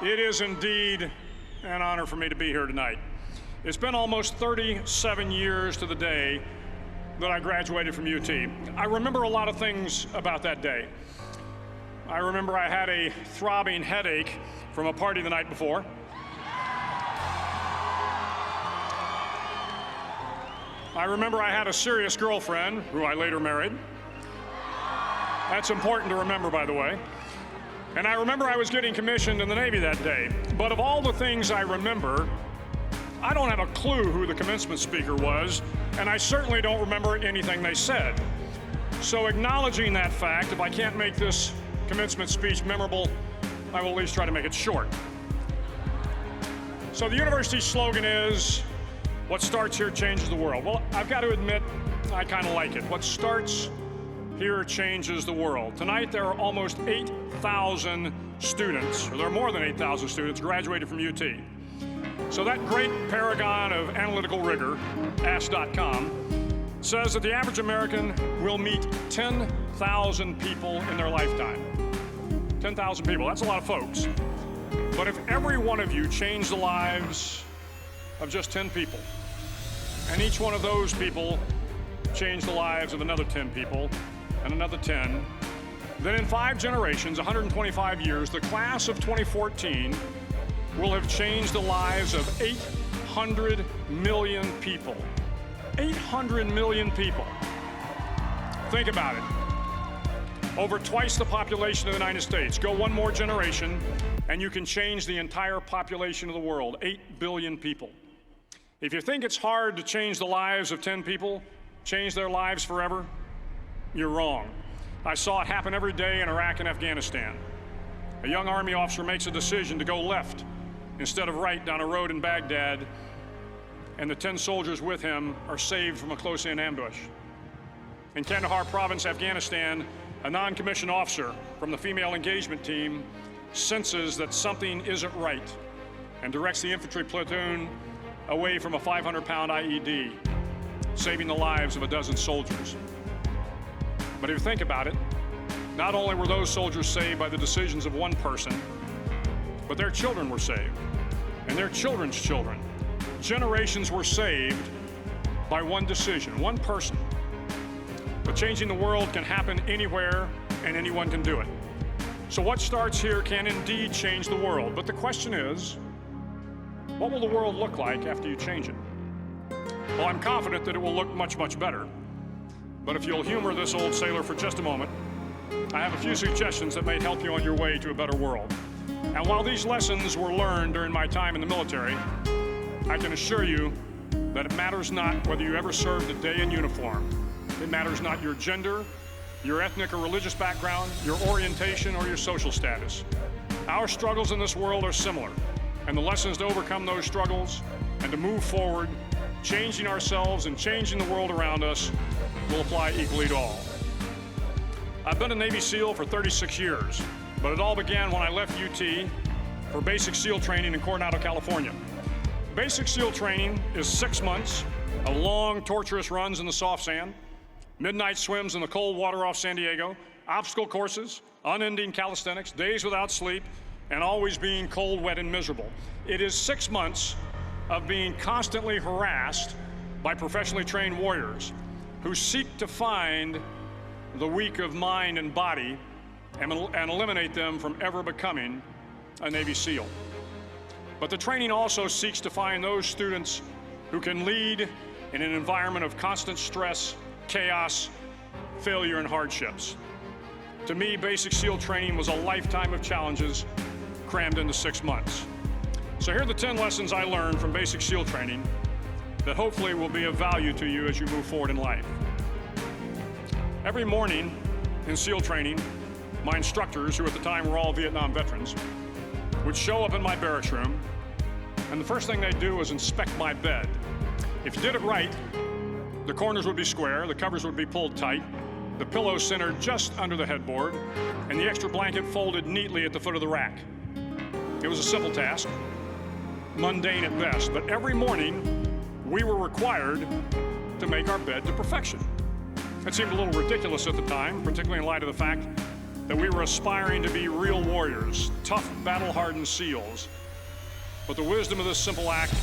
It is indeed an honor for me to be here tonight. It's been almost 37 years to the day that I graduated from UT. I remember a lot of things about that day. I remember I had a throbbing headache from a party the night before. I remember I had a serious girlfriend who I later married. That's important to remember, by the way. And I remember I was getting commissioned in the Navy that day. But of all the things I remember, I don't have a clue who the commencement speaker was, and I certainly don't remember anything they said. So acknowledging that fact, if I can't make this commencement speech memorable, I will at least try to make it short. So the university's slogan is, "What starts here changes the world." Well, I've got to admit, I kind of like it. What starts here changes the world. Tonight, there are almost 8,000 students, or there are more than 8,000 students, graduated from UT. So that great paragon of analytical rigor, Ask.com, says that the average American will meet 10,000 people in their lifetime. 10,000 people, that's a lot of folks. But if every one of you changed the lives of just 10 people, and each one of those people changed the lives of another 10 people, and another 10, then in 5 generations, 125 years, the class of 2014 will have changed the lives of 800 million people. 800 million people. Think about it. Over twice the population of the United States. Go one more generation, and you can change the entire population of the world, 8 billion people. If you think it's hard to change the lives of 10 people, change their lives forever, you're wrong. I saw it happen every day in Iraq and Afghanistan. A young Army officer makes a decision to go left instead of right down a road in Baghdad, and the 10 soldiers with him are saved from a close-in ambush. In Kandahar province, Afghanistan, a non-commissioned officer from the female engagement team senses that something isn't right and directs the infantry platoon away from a 500-pound IED, saving the lives of a dozen soldiers. But if you think about it, not only were those soldiers saved by the decisions of one person, but their children were saved, and their children's children. Generations were saved by one decision, one person. But changing the world can happen anywhere, and anyone can do it. So what starts here can indeed change the world. But the question is, what will the world look like after you change it? Well, I'm confident that it will look much, much better. But if you'll humor this old sailor for just a moment, I have a few suggestions that may help you on your way to a better world. And while these lessons were learned during my time in the military, I can assure you that it matters not whether you ever served a day in uniform. It matters not your gender, your ethnic or religious background, your orientation, or your social status. Our struggles in this world are similar, and the lessons to overcome those struggles and to move forward, changing ourselves and changing the world around us, will apply equally to all. I've been a Navy SEAL for 36 years, but it all began when I left UT for basic SEAL training in Coronado, California. Basic SEAL training is 6 months of long, torturous runs in the soft sand, midnight swims in the cold water off San Diego, obstacle courses, unending calisthenics, days without sleep, and always being cold, wet, and miserable. It is 6 months of being constantly harassed by professionally trained warriors who seek to find the weak of mind and body and eliminate them from ever becoming a Navy SEAL. But the training also seeks to find those students who can lead in an environment of constant stress, chaos, failure, and hardships. To me, basic SEAL training was a lifetime of challenges crammed into 6 months. So here are the 10 lessons I learned from basic SEAL training that hopefully will be of value to you as you move forward in life. Every morning in SEAL training, my instructors, who at the time were all Vietnam veterans, would show up in my barracks room, and the first thing they'd do was inspect my bed. If you did it right, the corners would be square, the covers would be pulled tight, the pillow centered just under the headboard, and the extra blanket folded neatly at the foot of the rack. It was a simple task, mundane at best, but every morning we were required to make our bed to perfection. It seemed a little ridiculous at the time, particularly in light of the fact that we were aspiring to be real warriors, tough, battle-hardened SEALs. But the wisdom of this simple act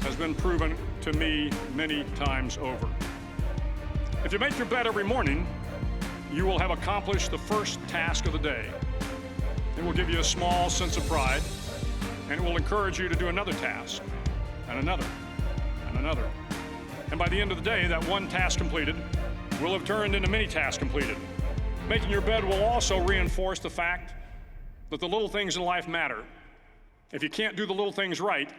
has been proven to me many times over. If you make your bed every morning, you will have accomplished the first task of the day. It will give you a small sense of pride, and it will encourage you to do another task, and another, and another. And by the end of the day, that one task completed will have turned into many tasks completed. Making your bed will also reinforce the fact that the little things in life matter. If you can't do the little things right,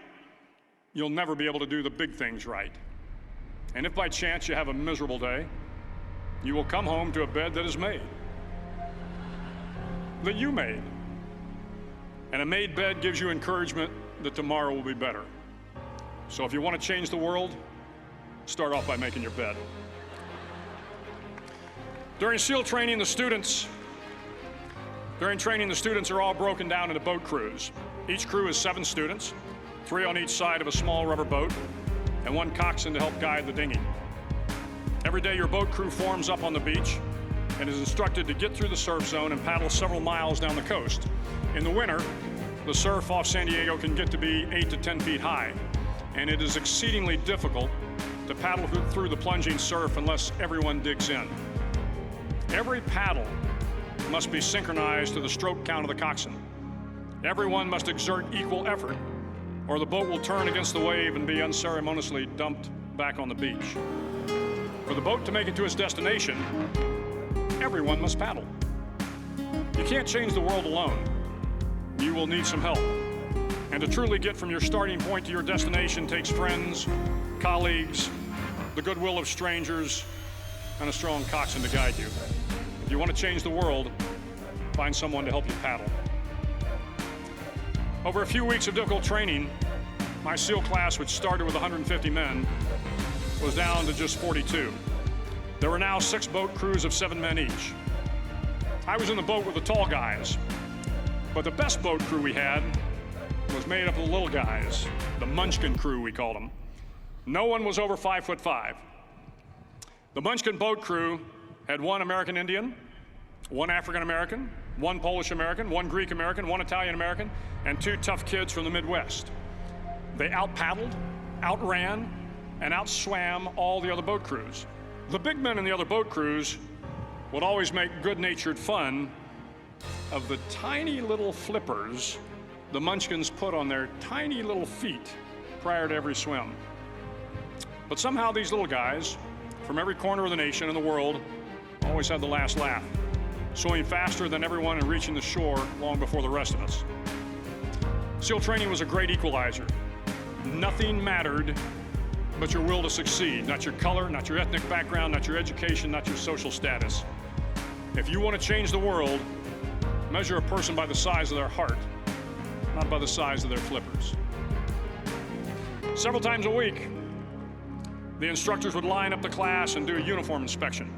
you'll never be able to do the big things right. And if by chance you have a miserable day, you will come home to a bed that is made, that you made. And a made bed gives you encouragement that tomorrow will be better. So if you want to change the world, start off by making your bed. During SEAL training, the students are all broken down into boat crews. Each crew is 7 students, 3 on each side of a small rubber boat, and 1 coxswain to help guide the dinghy. Every day, your boat crew forms up on the beach and is instructed to get through the surf zone and paddle several miles down the coast. In the winter, the surf off San Diego can get to be 8 to 10 feet high, and it is exceedingly difficult to paddle through the plunging surf unless everyone digs in. Every paddle must be synchronized to the stroke count of the coxswain. Everyone must exert equal effort, or the boat will turn against the wave and be unceremoniously dumped back on the beach. For the boat to make it to its destination, everyone must paddle. You can't change the world alone. You will need some help. And to truly get from your starting point to your destination takes friends, colleagues, the goodwill of strangers, and a strong coxswain to guide you. If you want to change the world, find someone to help you paddle. Over a few weeks of difficult training, my SEAL class, which started with 150 men, was down to just 42. There were now 6 boat crews of 7 men each. I was in the boat with the tall guys, but the best boat crew we had was made up of the little guys, the Munchkin crew, we called them. No one was over 5'5". The Munchkin boat crew had 1 American Indian, 1 African American, 1 Polish American, 1 Greek American, 1 Italian American, and 2 tough kids from the Midwest. They out-paddled, outran, and outswam all the other boat crews. The big men in the other boat crews would always make good-natured fun of the tiny little flippers the Munchkins put on their tiny little feet prior to every swim. But somehow these little guys from every corner of the nation and the world always had the last laugh, swimming faster than everyone and reaching the shore long before the rest of us. SEAL training was a great equalizer. Nothing mattered but your will to succeed, not your color, not your ethnic background, not your education, not your social status. If you want to change the world, measure a person by the size of their heart, not by the size of their flippers. Several times a week, the instructors would line up the class and do a uniform inspection.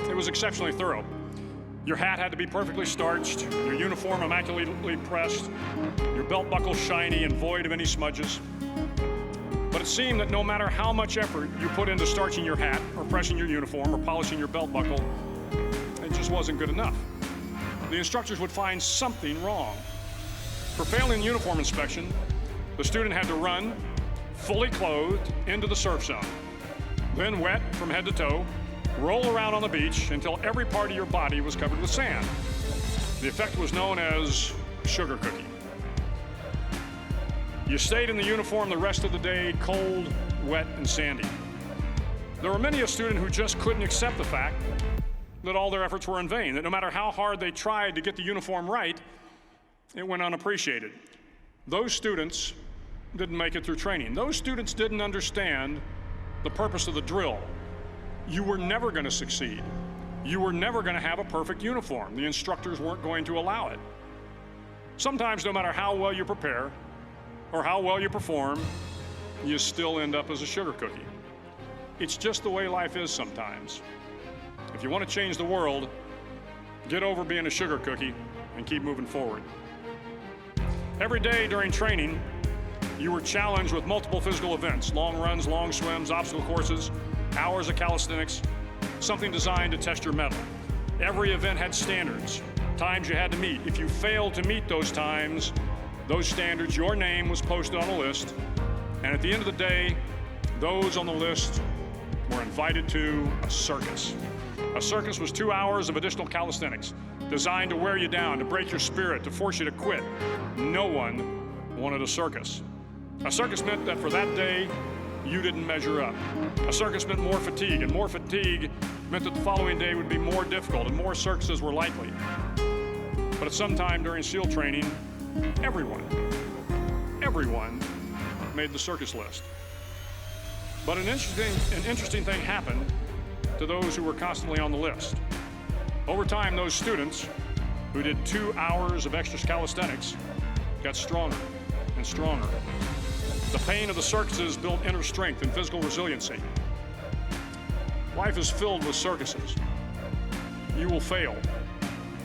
It was exceptionally thorough. Your hat had to be perfectly starched, your uniform immaculately pressed, your belt buckle shiny and void of any smudges. But it seemed that no matter how much effort you put into starching your hat or pressing your uniform or polishing your belt buckle, it just wasn't good enough. The instructors would find something wrong. For failing the uniform inspection, the student had to run, fully clothed, into the surf zone. Then wet from head to toe, roll around on the beach until every part of your body was covered with sand. The effect was known as sugar cookie. You stayed in the uniform the rest of the day, cold, wet, and sandy. There were many a student who just couldn't accept the fact that all their efforts were in vain, that no matter how hard they tried to get the uniform right, it went unappreciated. Those students didn't make it through training. Those students didn't understand the purpose of the drill. You were never going to succeed. You were never going to have a perfect uniform. The instructors weren't going to allow it. Sometimes, no matter how well you prepare or how well you perform, you still end up as a sugar cookie. It's just the way life is sometimes. If you want to change the world, get over being a sugar cookie and keep moving forward. Every day during training, you were challenged with multiple physical events: long runs, long swims, obstacle courses, hours of calisthenics, something designed to test your mettle. Every event had standards, times you had to meet. If you failed to meet those times, those standards, your name was posted on a list, and at the end of the day, those on the list were invited to a circus. A circus was 2 hours of additional calisthenics, designed to wear you down, to break your spirit, to force you to quit. No one wanted a circus. A circus meant that for that day, you didn't measure up. A circus meant more fatigue, and more fatigue meant that the following day would be more difficult, and more circuses were likely. But at some time during SEAL training, everyone made the circus list. But an interesting thing happened to those who were constantly on the list. Over time, those students who did 2 hours of extra calisthenics got stronger and stronger. The pain of the circuses built inner strength and physical resiliency. Life is filled with circuses. You will fail.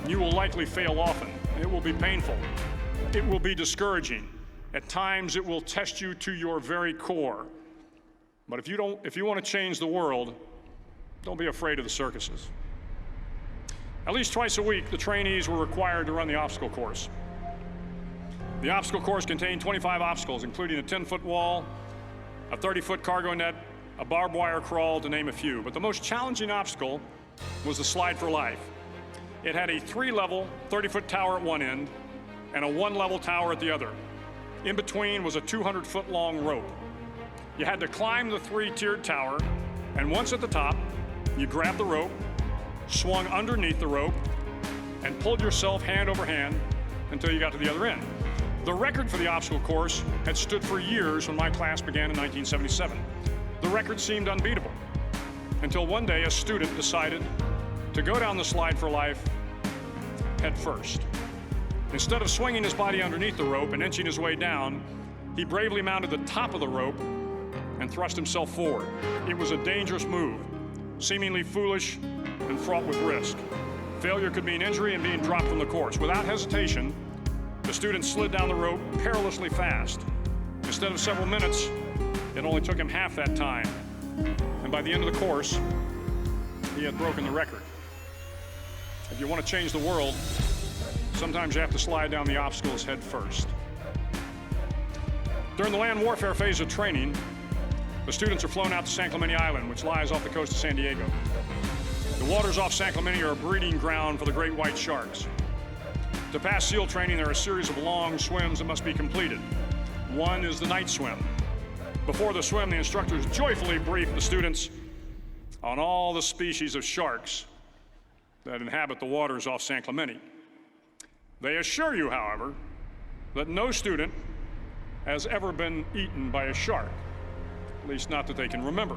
You will likely fail often. It will be painful. It will be discouraging. At times, it will test you to your very core. But if you want to change the world, don't be afraid of the circuses. At least twice a week, the trainees were required to run the obstacle course. The obstacle course contained 25 obstacles, including a 10-foot wall, a 30-foot cargo net, a barbed wire crawl, to name a few. But the most challenging obstacle was the slide for life. It had a 3-level, 30-foot tower at one end and a 1-level tower at the other. In between was a 200-foot long rope. You had to climb the 3-tiered tower, and once at the top, you grabbed the rope, swung underneath the rope, and pulled yourself hand over hand until you got to the other end. The record for the obstacle course had stood for years when my class began in 1977. The record seemed unbeatable until one day a student decided to go down the slide for life head first. Instead of swinging his body underneath the rope and inching his way down, he bravely mounted the top of the rope and thrust himself forward. It was a dangerous move, seemingly foolish and fraught with risk. Failure could mean injury and being dropped from the course. Without hesitation, the student slid down the rope perilously fast. Instead of several minutes, it only took him half that time. And by the end of the course, he had broken the record. If you want to change the world, sometimes you have to slide down the obstacles head first. During the land warfare phase of training, the students are flown out to San Clemente Island, which lies off the coast of San Diego. The waters off San Clemente are a breeding ground for the great white sharks. To pass SEAL training, there are a series of long swims that must be completed. One is the night swim. Before the swim, the instructors joyfully brief the students on all the species of sharks that inhabit the waters off San Clemente. They assure you, however, that no student has ever been eaten by a shark, at least not that they can remember.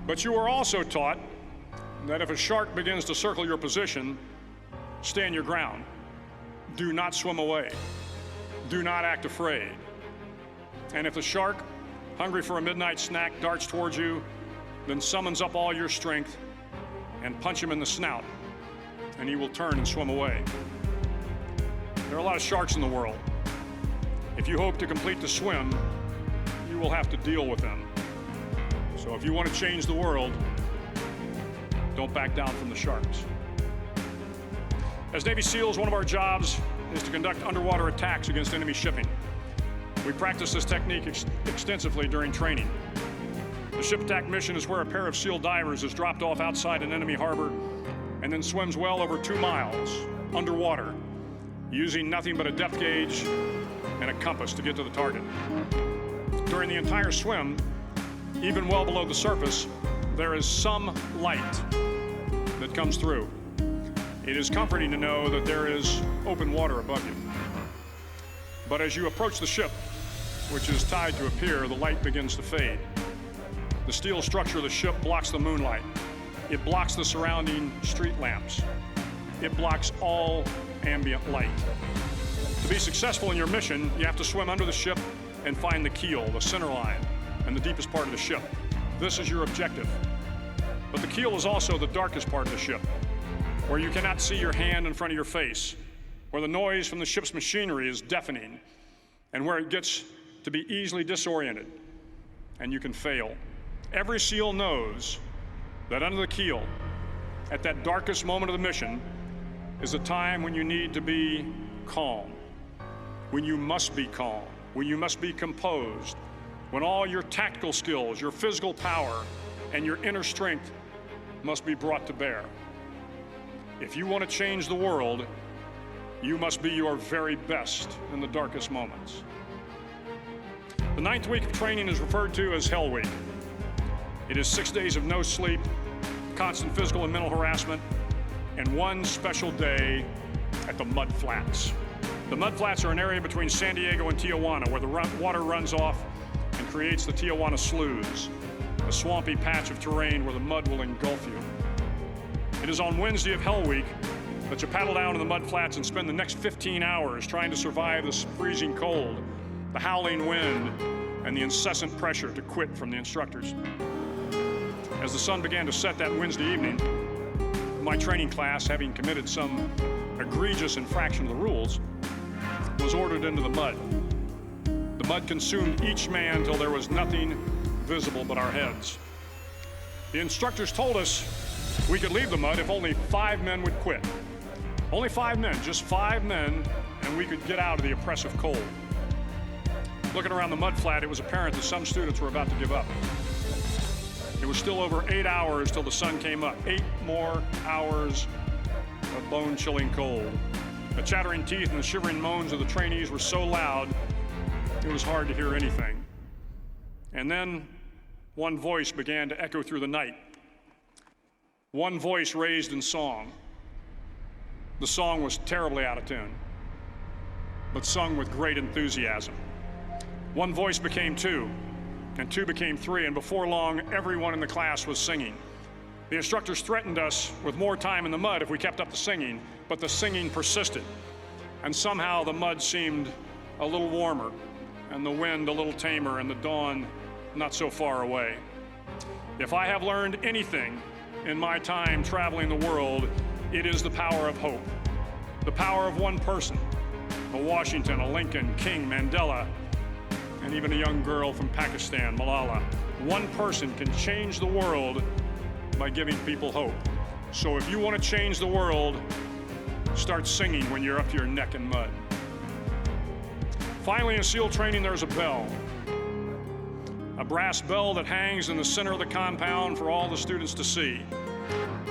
But you are also taught that if a shark begins to circle your position, stand your ground. Do not swim away. Do not act afraid. And if the shark, hungry for a midnight snack, darts towards you, then summons up all your strength and punch him in the snout, and he will turn and swim away. There are a lot of sharks in the world. If you hope to complete the swim, you will have to deal with them. So if you want to change the world, don't back down from the sharks. As Navy SEALs, one of our jobs is to conduct underwater attacks against enemy shipping. We practice this technique extensively during training. The ship attack mission is where a pair of SEAL divers is dropped off outside an enemy harbor and then swims well over 2 miles underwater, using nothing but a depth gauge and a compass to get to the target. During the entire swim, even well below the surface, there is some light that comes through. It is comforting to know that there is open water above you. But as you approach the ship, which is tied to a pier, the light begins to fade. The steel structure of the ship blocks the moonlight. It blocks the surrounding street lamps. It blocks all ambient light. To be successful in your mission, you have to swim under the ship and find the keel, the center line, and the deepest part of the ship. This is your objective. But the keel is also the darkest part of the ship, where you cannot see your hand in front of your face, where the noise from the ship's machinery is deafening, and where it gets to be easily disoriented, and you can fail. Every SEAL knows that under the keel at that darkest moment of the mission is a time when you need to be calm, when you must be calm, when you must be composed, when all your tactical skills, your physical power, and your inner strength must be brought to bear. If you want to change the world, you must be your very best in the darkest moments. The 9th week of training is referred to as Hell Week. It is 6 days of no sleep, constant physical and mental harassment, and one special day at the Mud Flats. The Mud Flats are an area between San Diego and Tijuana where the water runs off and creates the Tijuana Sloughs, a swampy patch of terrain where the mud will engulf you. It is on Wednesday of Hell Week that you paddle down to the Mud Flats and spend the next 15 hours trying to survive this freezing cold, the howling wind, and the incessant pressure to quit from the instructors. As the sun began to set that Wednesday evening, my training class, having committed some egregious infraction of the rules, was ordered into the mud. The mud consumed each man till there was nothing visible but our heads. The instructors told us we could leave the mud if only 5 men would quit. Only 5 men, just 5 men, and we could get out of the oppressive cold. Looking around the mud flat, it was apparent that some students were about to give up. It was still over 8 hours till the sun came up. 8 more hours of bone-chilling cold. The chattering teeth and the shivering moans of the trainees were so loud, it was hard to hear anything. And then one voice began to echo through the night. One voice raised in song. The song was terribly out of tune, but sung with great enthusiasm. One voice became 2, and 2 became 3, and before long, everyone in the class was singing. The instructors threatened us with more time in the mud if we kept up the singing, but the singing persisted. And somehow the mud seemed a little warmer, and the wind a little tamer, and the dawn not so far away. If I have learned anything in my time traveling the world, it is the power of hope. The power of one person, a Washington, a Lincoln, King, Mandela, and even a young girl from Pakistan, Malala. One person can change the world by giving people hope. So if you want to change the world, start singing when you're up to your neck in mud. Finally, in SEAL training, there's a bell. A brass bell that hangs in the center of the compound for all the students to see.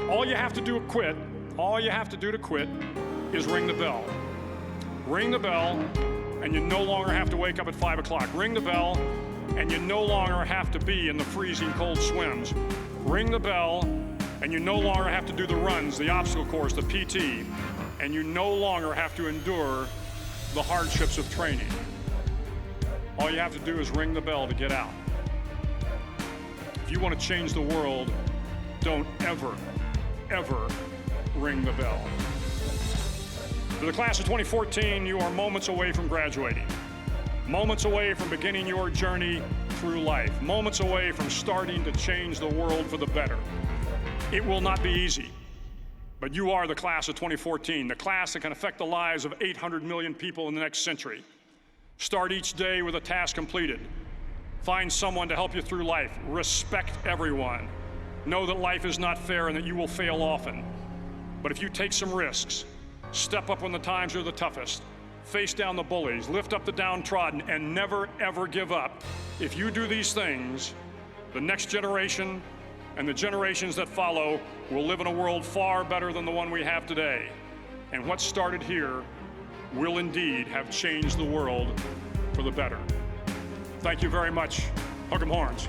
All you have to do to quit, is ring the bell. Ring the bell, and you no longer have to wake up at 5 o'clock. Ring the bell, and you no longer have to be in the freezing cold swims. Ring the bell, and you no longer have to do the runs, the obstacle course, the PT, and you no longer have to endure the hardships of training. All you have to do is ring the bell to get out. If you want to change the world, don't ever, ever ring the bell. For the class of 2014, you are moments away from graduating, moments away from beginning your journey through life, moments away from starting to change the world for the better. It will not be easy, but you are the class of 2014, the class that can affect the lives of 800 million people in the next century. Start each day with a task completed. Find someone to help you through life. Respect everyone. Know that life is not fair and that you will fail often. But if you take some risks, step up when the times are the toughest, face down the bullies, lift up the downtrodden, and never, ever give up. If you do these things, the next generation and the generations that follow will live in a world far better than the one we have today. And what started here will indeed have changed the world for the better. Thank you very much. Hook 'em horns.